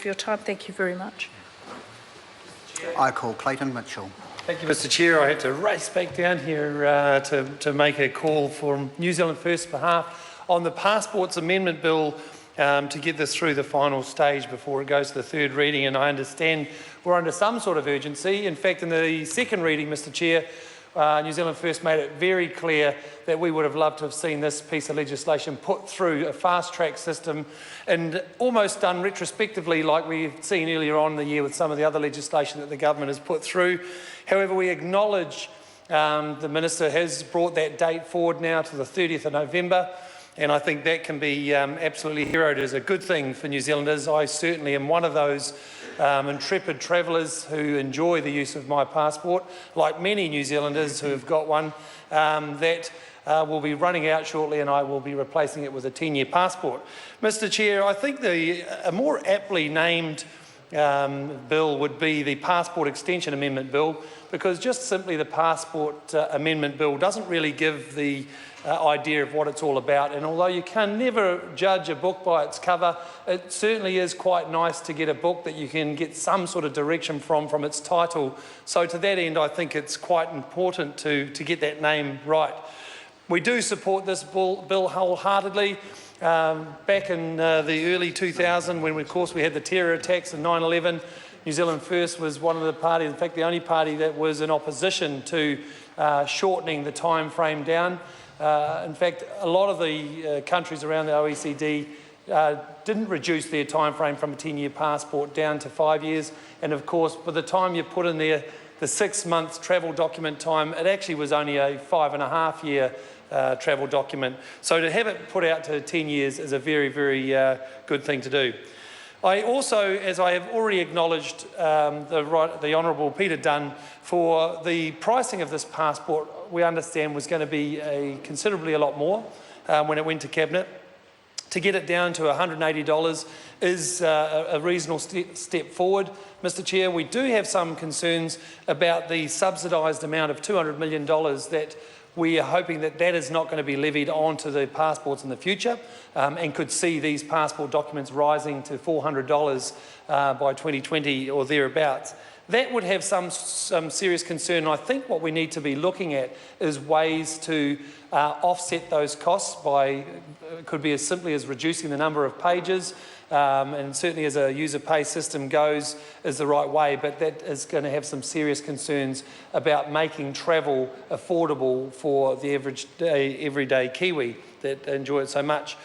of your time. Thank you very much. I call Clayton Mitchell. Thank you, Mr Chair. I had to race back down here to make a call from New Zealand First's behalf on the Passports Amendment Bill to get this through the final stage before it goes to the third reading. And I understand we're under some sort of urgency. In fact, in the second reading, Mr Chair, New Zealand First made it very clear that we would have loved to have seen this piece of legislation put through a fast-track system and almost done retrospectively like we've seen earlier on in the year with some of the other legislation that the government has put through. However, we acknowledge the Minister has brought that date forward now to the 30th of November, and I think that can be absolutely heralded as a good thing for New Zealanders. I certainly am one of those intrepid travellers who enjoy the use of my passport, like many New Zealanders who have got one, that will be running out shortly, and I will be replacing it with a 10-year passport. Mr Chair, I think a more aptly named bill would be the Passport Extension Amendment Bill, because just simply the Passport Amendment Bill doesn't really give the idea of what it's all about. And although you can never judge a book by its cover, it certainly is quite nice to get a book that you can get some sort of direction from its title. So to that end, I think it's quite important to get that name right. We do support this bill wholeheartedly. Back in the early 2000s, when of course we had the terror attacks and 9/11, New Zealand First was one of the parties, in fact the only party that was in opposition to shortening the time frame down. In fact, a lot of the countries around the OECD didn't reduce their time frame from a 10-year passport down to 5 years. And of course, by the time you put in there the 6-month travel document time, it actually was only a 5.5-year travel document. So to have it put out to 10 years is a very, very good thing to do. I also, as I have already acknowledged the Honourable Peter Dunn, for the pricing of this passport, we understand was going to be considerably a lot more when it went to Cabinet. To get it down to $180 is a reasonable step forward. Mr Chair, we do have some concerns about the subsidised amount of $200 million that we are hoping that is not going to be levied onto the passports in the future, and could see these passport documents rising to $400 by 2020 or thereabouts. That would have some serious concern. I think what we need to be looking at is ways to offset those costs by, could be as simply as reducing the number of pages, and certainly as a user pay system goes is the right way, but that is going to have some serious concerns about making travel affordable for the everyday Kiwi that enjoy it so much.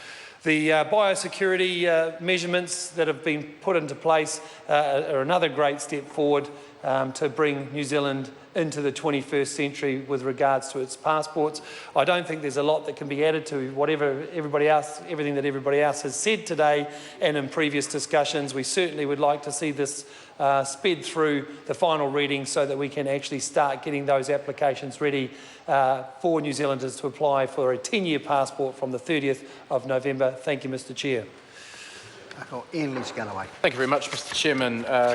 The biosecurity measurements that have been put into place are another great step forward to bring New Zealand into the 21st century with regards to its passports. I don't think there's a lot that can be added to everything that everybody else has said today and in previous discussions. We certainly would like to see this sped through the final reading so that we can actually start getting those applications ready for New Zealanders to apply for a 10-year passport from the 30th of November. Thank you, Mr Chair. Ian Lynch Galloway. Thank you very much, Mr Chairman.